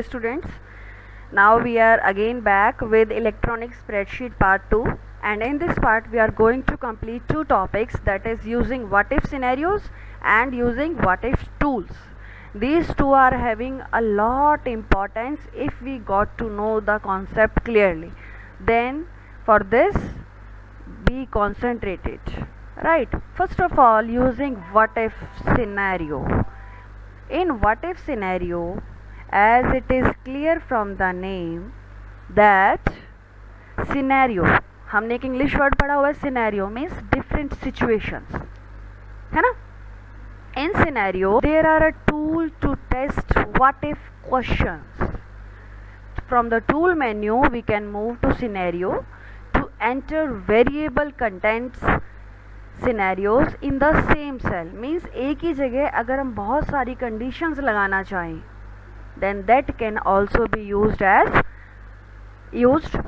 Students, now we are again back with electronic spreadsheet part 2, and in this part we are going to complete two topics, that is using what if scenarios and using what if tools. These two are having a lot importance if we got to know the concept clearly. Then for this be concentrated. Right, first of all, using what if scenario. In what if scenario, as it is clear from the name that scenario, हमने एक English word पढ़ा हुआ है, scenario means different situations, है ना. In scenario there are a tool to test what if questions. From the tool menu we can move to scenario to enter variable contents scenarios in the same cell. Means एक ही जगह अगर हम बहुत सारी conditions लगाना चाहें, then that can also be used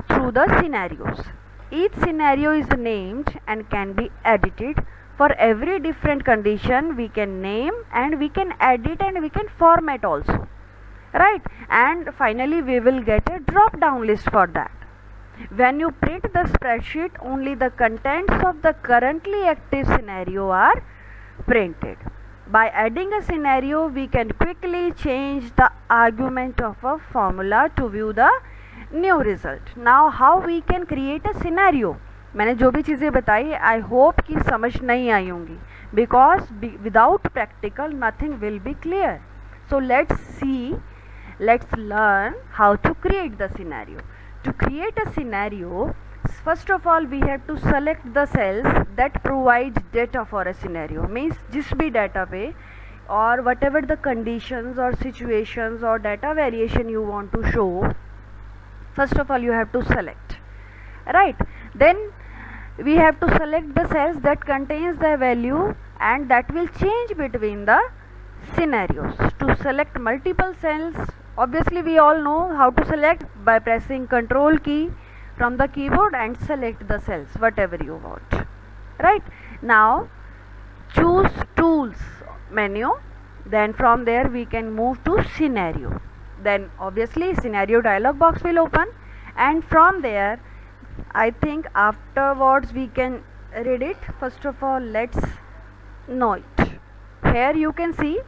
through the scenarios. Each scenario is named and can be edited. For every different condition we can name and we can edit and we can format also, right? And finally we will get a drop down list for that. When you print the spreadsheet, only the contents of the currently active scenario are printed. By adding a scenario, we can quickly change the argument of a formula to view the new result. Now how we can create a scenario? मैंने जो भी चीज़ें बताई, I hope कि समझ नहीं आई होंगी, because without practical nothing will be clear. So let's learn how to create the scenario. To create a scenario, first of all we have to select the cells that provides data for a scenario. Means जिस भी data पे or whatever the conditions or situations or data variation you want to show, first of all you have to select, right? Then we have to select the cells that contains the value and that will change between the scenarios. To select multiple cells, obviously we all know how to select by pressing Control key from the keyboard and select the cells whatever you want, right? Now choose tools menu, then from there we can move to scenario. Then obviously scenario dialog box will open, and from there I think afterwards we can read it. First of all let's know it. Here you can see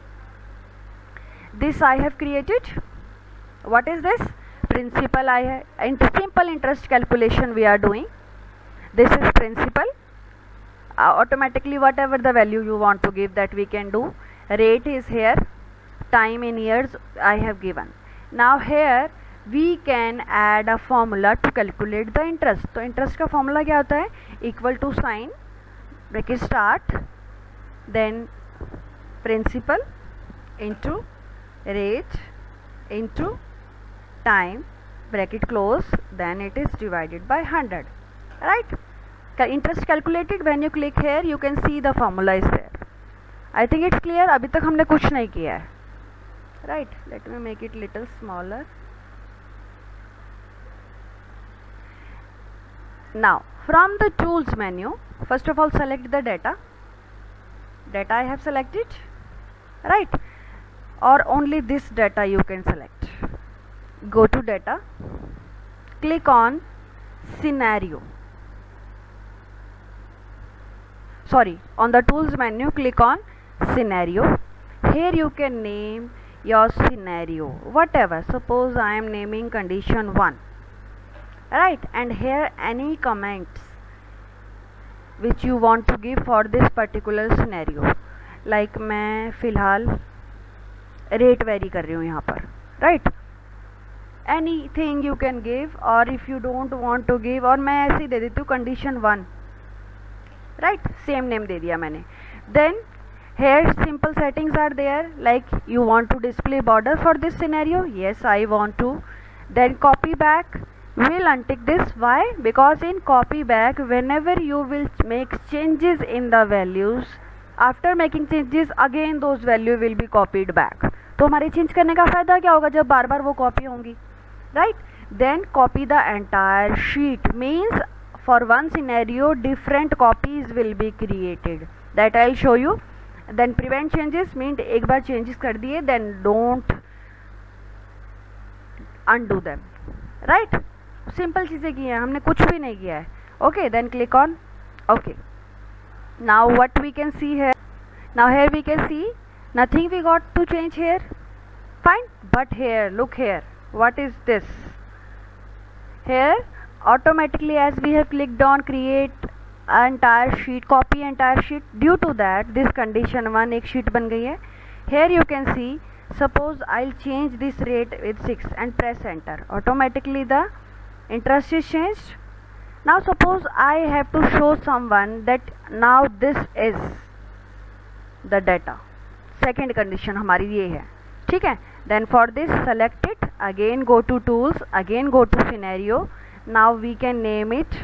this I have created. What is this? Principal. Simple interest calculation we are doing. This is principal. Automatically whatever the value you want to give, that we can do. Rate is here, time in years I have given. Now here we can add a formula to calculate the interest. तो interest का formula क्या होता है? Equal to sign bracket start, then principal into rate into time bracket close, then it is divided by 100, right? Interest calculated. When you click here you can see the formula is there. I think it's clear. अभी तक हमने कुछ नहीं किया है, right? Let me make it little smaller. Now from the tools menu, first of all select the data I have selected, right? Or only this data you can select. Go to data, click on scenario, on the tools menu click on scenario. Here you can name your scenario whatever. Suppose I am naming condition 1, right? And here any comments which you want to give for this particular scenario, like मैं फिलहाल rate vary कर रही हूँ यहाँ पर, right? Anything you can give, or if you don't want to give, और मैं ऐसे ही दे देती हूँ condition 1, right? Same name दे दिया मैंने. Then here simple settings are there, like you want to display border for this scenario, yes I want to. Then copy back, will untick this. Why? Because in copy back whenever you will make changes in the values, after making changes again those value will be copied back. तो हमारे change करने का फ़ायदा क्या होगा जब बार बार वो copy होंगी, right? Then copy the entire sheet. Means for one scenario different copies will be created, that I'll show you. Then prevent changes means एक बार changes कर दिए, then don't undo them, right? Simple चीज़ें की हैं, हमने कुछ भी नहीं किया है. Okay, then click on okay. Now what we can see here, now here we can see nothing we got to change here, fine. But here, look here, what is this? Here automatically, as we have clicked on create entire sheet, copy entire sheet, due to that this condition 1 एक sheet बन गई है. Here you can see, suppose I'll change this rate with 6 and press enter, automatically the interest is changed. Now suppose I have to show someone that now this is the data, second condition हमारी ये है, ठीक है. Then for this select it, again go to tools, again go to scenario. Now we can name it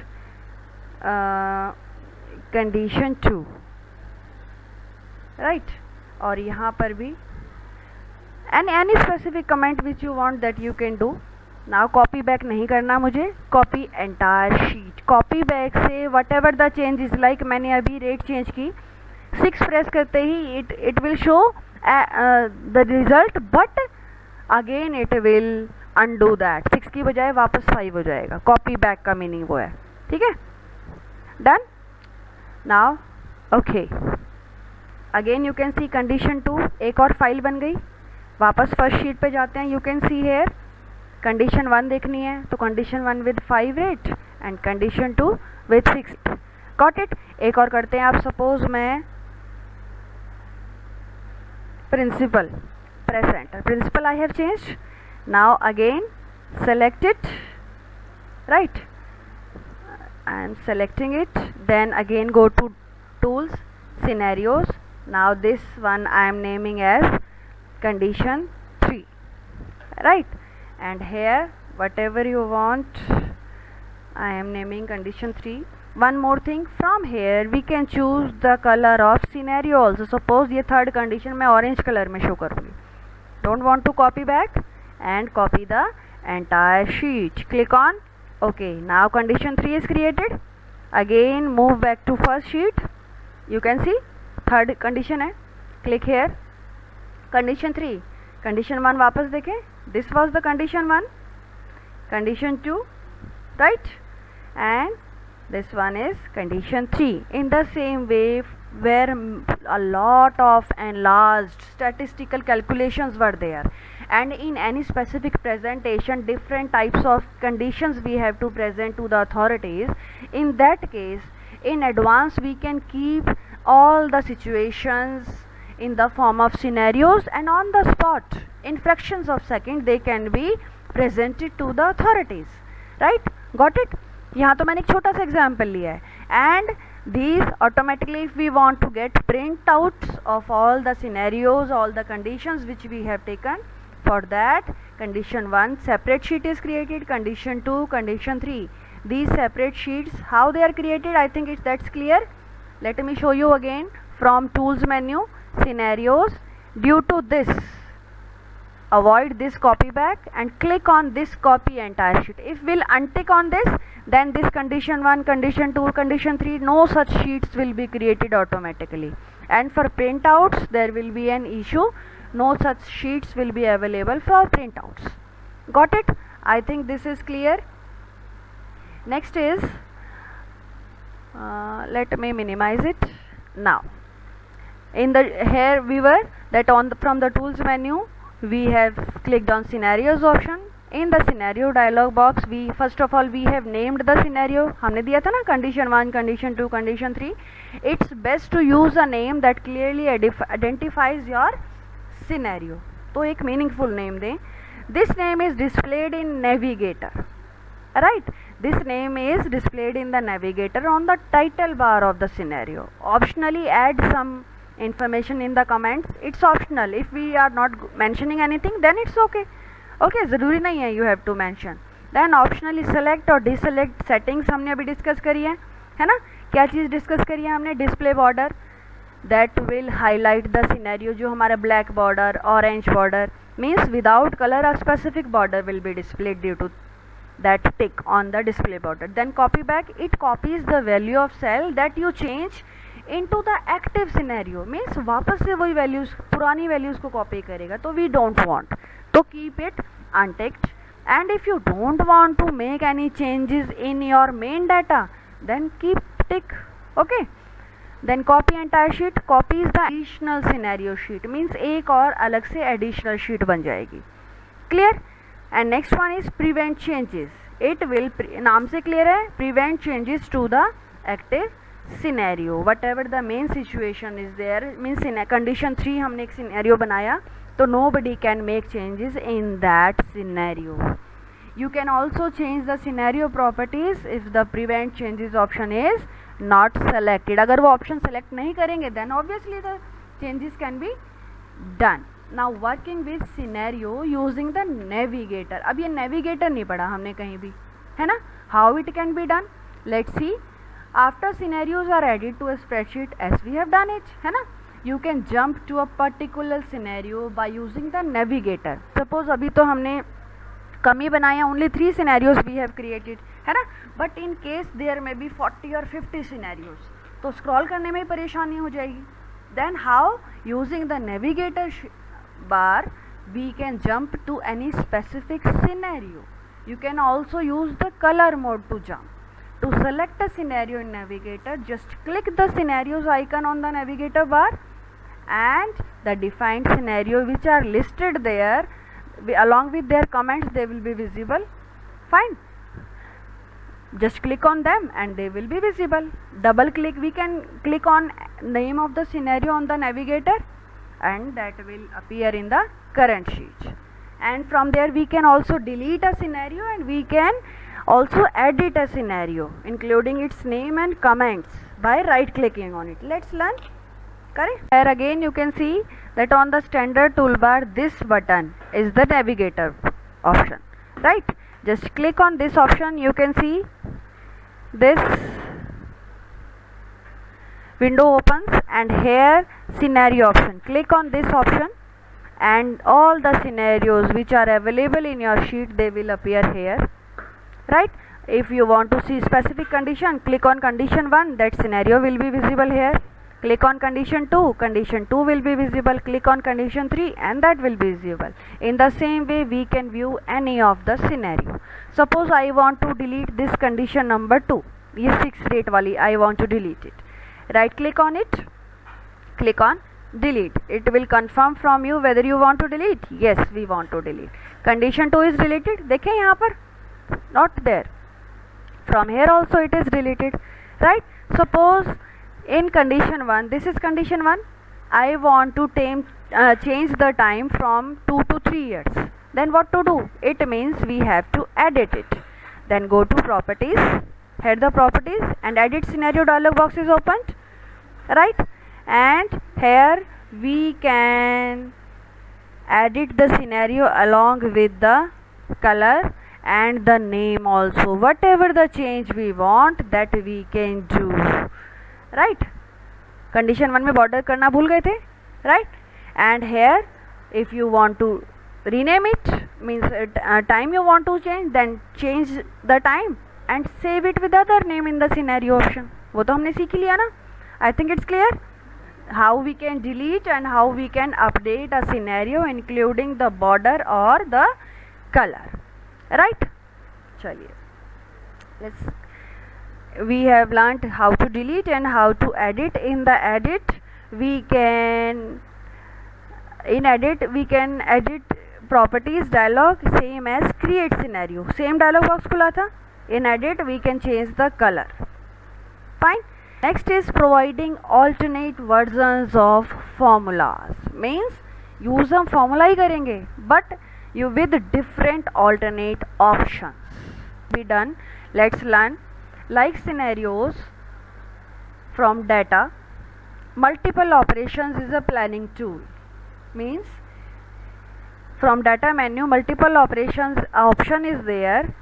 condition 2, right? और यहाँ पर भी and any specific comment which you want that you can do. Now copy back नहीं करना मुझे, copy entire sheet. Copy back से whatever the change is, like मैंने अभी rate change की, 6 प्रेस करते ही it will show the result, but again it will undo that. 6 की बजाय वापस 5 हो जाएगा. कॉपी बैक का मीनिंग वो है, ठीक है. Done. Now okay, again you can C condition 2, एक और फाइल बन गई. वापस फर्स्ट शीट पे जाते हैं. You can see here condition 1 देखनी है तो condition 1 with 5 rate and condition 2 with 6. Got it. एक और करते हैं. आप सपोज मैं principal, press enter, principal I have changed. Now again select it, right? I am selecting it. Then again go to tools, scenarios. Now this one I am naming as condition 3, right? And here whatever you want, I am naming condition 3. One more thing, from here we can choose the color of scenario also. Suppose ये third condition मैं orange color में show करूँगी. Don't want to copy back and copy the entire sheet. Click on okay. Now condition 3 is created. Again move back to first sheet. You can see third condition है. Click here. Condition 3, condition 1 वापस देखें. This was the condition 1, condition 2, right? And this one is condition 3. In the same way, where a lot of enlarged statistical calculations were there, and in any specific presentation different types of conditions we have to present to the authorities. In that case, in advance we can keep all the situations in the form of scenarios, and on the spot in fractions of second they can be presented to the authorities, right? Got it. यहाँ तो मैंने एक छोटा सा example लिया है. And these automatically, if we want to get printouts of all the scenarios, all the conditions which we have taken, for that condition 1 separate sheet is created, condition 2, condition 3. These separate sheets, how they are created, I think that's clear. Let me show you again. From tools menu, scenarios, due to this avoid this copy back and click on this copy entire sheet. If we'll untick on this, then this condition 1, condition 2, condition 3, no such sheets will be created automatically. And for printouts there will be an issue, no such sheets will be available for printouts. Got it? I think this is clear. Next is let me minimize it. Now in the here we were that on the, from the tools menu we have clicked on scenarios option. In the scenario dialog box, we first of all we have named the scenario. हमने दिया था ना condition 1, condition 2, condition 3. It's best to use a name that clearly identifies your scenario. तो एक meaningful name दें. This name is displayed in navigator, right? This name is displayed in the navigator on the title bar of the scenario. Optionally add some information in the comments. It's optional. If we are not mentioning anything, then it's okay. Okay, ज़रूरी नहीं है you have to mention. Then optionally select और deselect settings हमने अभी discuss करी है ना? क्या चीज़ डिस्कस करी है हमने? Display border that will highlight the scenario. जो हमारा black border, orange border means without color a specific border will be displayed due to that tick on the display border. Then copy back, it copies the value of cell that you change into the active scenario, means वापस से वही values, पुरानी values को copy करेगा. तो we don't want, तो keep it unticked And if you don't want to make any changes in your main data, then keep tick. Okay, then copy entire sheet. Copy is the additional scenario sheet, means एक और अलग से additional sheet बन जाएगी. Clear? And next one is prevent changes. It will नाम से clear है, prevent changes to the active scenario. Whatever the main situation is there, means in condition 3 हमने एक scenario बनाया, तो nobody can make changes in that scenario. You can also change the scenario properties if the prevent changes option is not selected. अगर वो option select नहीं करेंगे, then obviously the changes can be done. Now working with scenario using the navigator. अब ये navigator नहीं पढ़ा हमने कहीं भी, है ना? How it can be done? Let's see. After scenarios are added to a spreadsheet as we have done it, है ना? You can jump to a particular scenario by using the navigator. Suppose अभी तो हमने कम ही बनाया, only 3 scenarios we have created, है ना? But in case there may be 40 or 50 scenarios, तो scroll करने में ही परेशानी हो जाएगी. Then how? Using the navigator bar we can jump to any specific scenario. You can also use the color mode to jump. To select a scenario in navigator, just click the scenarios icon on the navigator bar, and the defined scenario which are listed there along with their comments, they will be visible. Fine, just click on them and they will be visible. Double click, we can click on name of the scenario on the navigator and that will appear in the current sheet. And from there we can also delete a scenario and we can also edit a scenario including its name and comments by right clicking on it. Let's learn. Correct. Here again you can see that on the standard toolbar this button is the navigator option, right? Just click on this option, you can see this window opens and here scenario option. Click on this option and all the scenarios which are available in your sheet, they will appear here, right? If you want to see specific condition, click on condition 1, that scenario will be visible here. Click on condition 2 will be visible. Click on condition 3 and that will be visible. In the same way we can view any of the scenario. Suppose I want to delete this condition number 2, ये 6 rate वाली, I want to delete it. Right click on it, click on delete. It will confirm from you whether you want to delete. Yes, we want to delete. Condition 2 is deleted. देखें यहाँ पर, not there. From here also it is deleted, right? Suppose in condition 1, this is condition 1, I want to change the time from 2 to 3 years. Then what to do? It means we have to edit it. Then go to properties, head the properties and edit scenario dialog box is opened, right? And here we can edit the scenario along with the color and the name also. Whatever the change we want, that we can do, right? Condition 1 में border करना भूल गए थे, right? And here if you want to rename it, means time you want to change, then change the time and save it with other name in the scenario option. वो तो हमने सीख लिया ना. I think it's clear how we can delete and how we can update a scenario including the border or the color, right? चलिए, we have learnt how to delete and how to edit. In the edit we can, in edit we can edit properties dialog same as create scenario, same dialog box खुला था. In edit we can change the color. Fine. Next is providing alternate versions of formulas, means use हम formula ही करेंगे but you with different alternate options. Be done. Let's learn. Like scenarios from data, multiple operations is a planning tool, means from data menu multiple operations option is there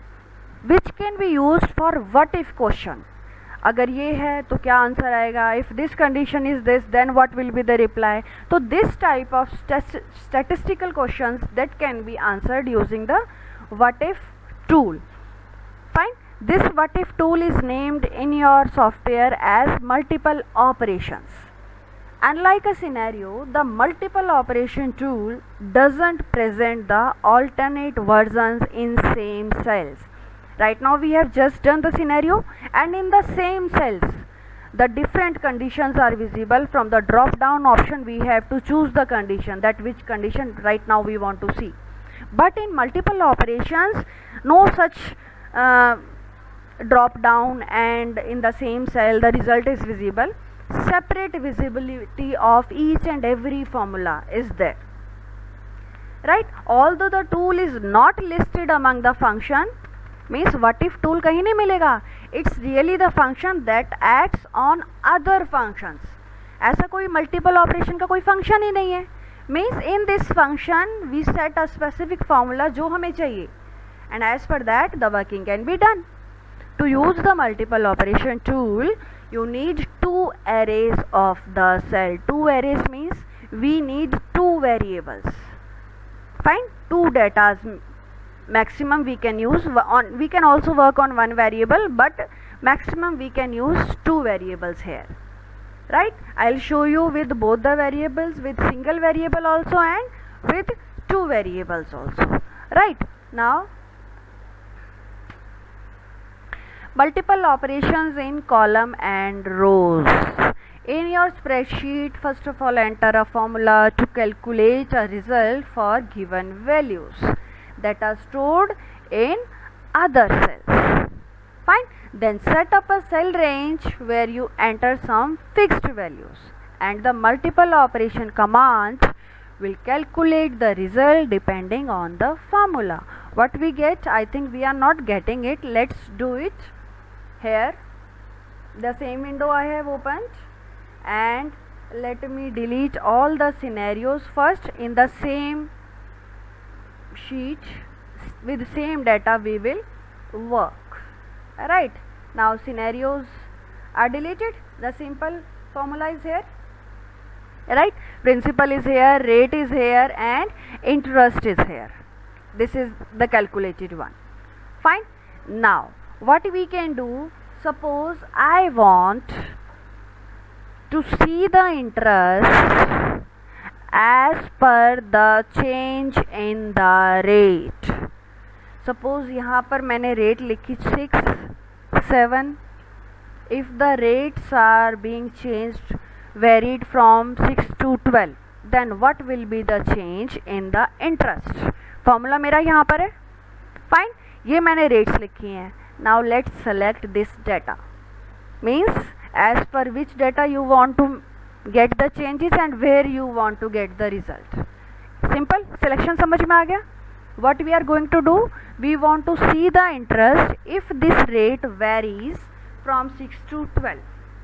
which can be used for what if question. अगर ये है तो क्या answer आएगा, if this condition is this then what will be the reply. So this type of statistical questions that can be answered using the what if tool. Fine. This what if tool is named in your software as multiple operations. Unlike a scenario, the multiple operation tool doesn't present the alternate versions in same cells. Right now we have just done the scenario, and in the same cells the different conditions are visible. From the drop down option we have to choose the condition, that which condition right now we want to see. But in multiple operations no such drop down, and in the same cell the result is visible. Separate visibility of each and every formula is there, right? Although the tool is not listed among the function, means what if tool kahin nahi milega, it's really the function that acts on other functions. ऐसा कोई multiple operation का कोई function ही नहीं है. Means in this function we set a specific formula जो हमें चाहिए, and as per that the working can be done. To use the multiple operation tool you need two arrays of the cell. Two arrays means we need two variables. Fine, two datas maximum we can use on. We can also work on one variable, but maximum we can use two variables here, right? I'll show you with both the variables, with single variable also and with two variables also, right? Now multiple operations in column and rows. In your spreadsheet, first of all enter a formula to calculate a result for given values that are stored in other cells. Fine. Then set up a cell range where you enter some fixed values, and the multiple operation command will calculate the result depending on the formula. What we get, I think we are not getting it. Let's do it. Here the same window I have opened, and let me delete all the scenarios first. In the same sheet with same data we will work, right? Now scenarios are deleted, the simple formula is here, right? Principal is here, rate is here, and interest is here. This is the calculated one. Fine. Now what we can do, suppose I want to see the interest as per the change in the rate. Suppose यहाँ पर मैंने rate लिखी 6, 7. If the rates are being changed, varied from 6 to 12, then what will be the change in the interest? Formula मेरा यहाँ पर है. Fine. ये मैंने rates लिखी हैं. Now let's select this data, means as per which data you want to get the changes and where you want to get the result. Simple selection समझ में आ गया? What we are going to do, we want to see the interest if this rate varies from 6 to 12.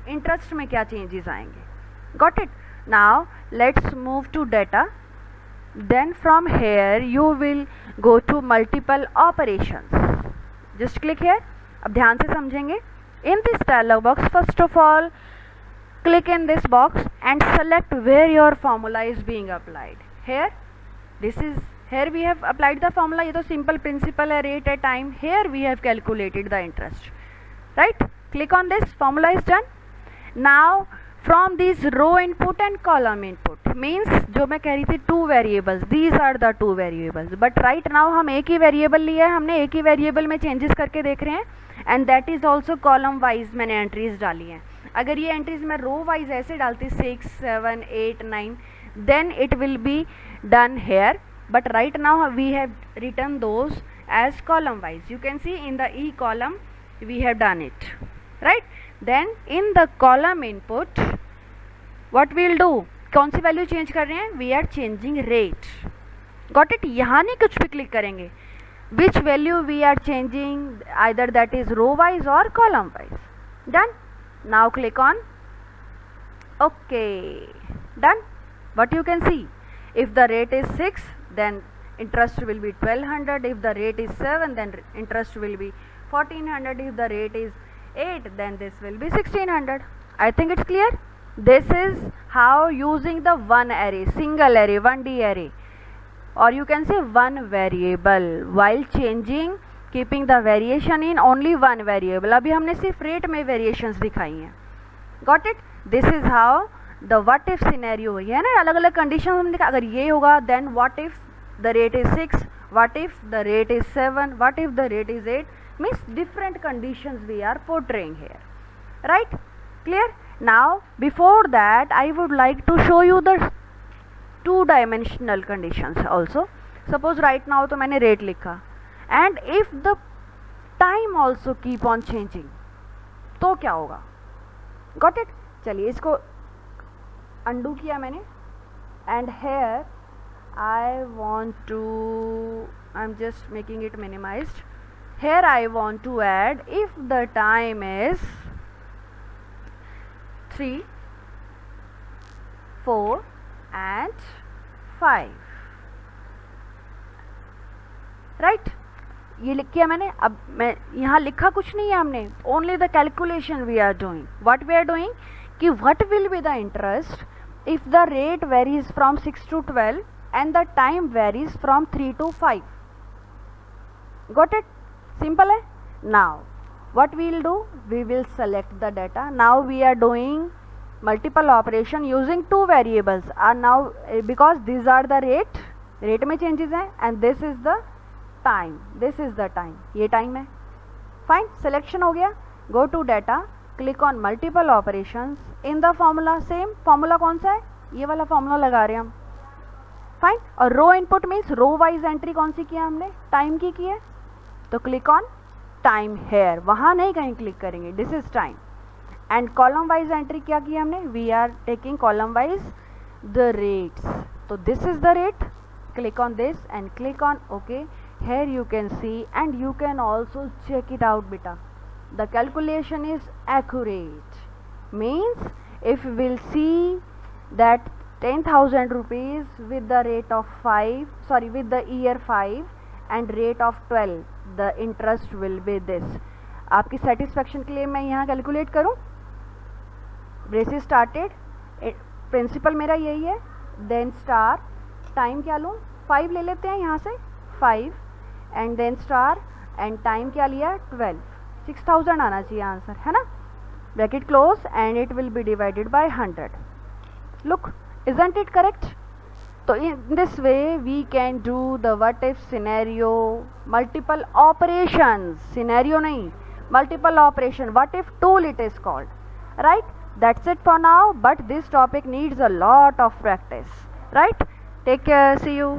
Interest में क्या changes आएंगे? Got it? Now let's move to data. Then from here you will go to multiple operations. Just click here. अब ध्यान से समझेंगे. In this dialog box, first of all click in this box and select where your formula is being applied. Here, this is, here we have applied the formula. ये तो simple principal है, rate है, time. Here we have calculated the interest, right? Click on this. Formula is done. Now from these row input and column input, means जो मैं कह रही थी two variables, these are the two variables, but right now हम एक ही variable लिया है, हमने एक ही variable में changes करके देख रहे हैं, and that is also column wise मैंने entries डाली हैं. अगर ये entries मैं row wise ऐसे डालती 6, 7, 8, 9, then it will be done here, but right now we have written those as column wise. You can see in the E column we have done it, right? Then in the column input what we will do, कौन सी value change कर रहे हैं? We are changing rate. Got it? यहाँ नहीं कुछ भी click करेंगे. Which value we are changing, either that is row wise और column wise. Done. Now click on okay. Done. what you can see, if the rate is 6 then interest will be 1200, if the rate is 7 then interest will be 1400, if the rate is 8 then this will be 1600. I think it's clear. This is how using the one array, single array, 1D array, or you can say one variable, while changing, keeping the variation in only one variable. अभी हमने सिर्फ rate में variations दिखाई हैं. Got it? This is how the what if scenario, ये है ना अलग अलग कंडीशन हमने लिखा, अगर ये होगा then what if the rate is 6, what if the rate is 7, what if the rate is 8, means different conditions we are portraying here, right? Clear? Now before that I would like to show you the 2 dimensional conditions also. Suppose right now तो मैंने rate लिखा and if the time also keep on changing, तो क्या होगा? Got it? चलिए इसको undo किया मैंने and here I want to, I am just making it minimised. Here I want to add if the time is 3, 4 and 5, right? ये लिख किया मैंने. अब मैं यहाँ लिखा कुछ नहीं है हमने, only the calculation we are doing. What we are doing कि what will be the interest if the rate varies from 6 to 12 and the time varies from 3 to 5. Got it? Simple है. Now what we will do, we will select the data. Now we are doing multiple operation using 2 variables are now because these are the rate में changes हैं and this is the time, this is the time, ये time है. Fine, selection हो गया. Go to data, click on multiple operations in the formula. same formula कौन सा है? ये वाला formula लगा रहे हैं हम. Fine, और row input means row wise entry कौन सी किया हमने? time की है, तो click on टाइम हेयर, वहाँ नहीं कहीं क्लिक करेंगे, this is time. And column wise entry क्या किया हमने? We are taking column wise the rates, तो this is the rate. Click on this and click on okay. Here you can see and you can also check it out बेटा. The calculation is accurate, means if we will see that 10,000 rupees with the rate of 5, sorry, with the year 5 and rate of 12, the interest will be this. आपकी satisfaction के लिए मैं यहाँ calculate करूँ. Braces started, principal मेरा यही है. Then star, time क्या लूँ? 5 ले लेते हैं यहाँ से, 5 and then star and time क्या लिया? 12. 6000 आना चाहिए आंसर, है ना? Bracket close and it will be divided by 100. Look, isn't it correct? So in this way we can do the what if scenario, multiple operations, scenario nahi, multiple operation, what if tool it is called, right? That's it for now, but this topic needs a lot of practice, right? Take care, see you.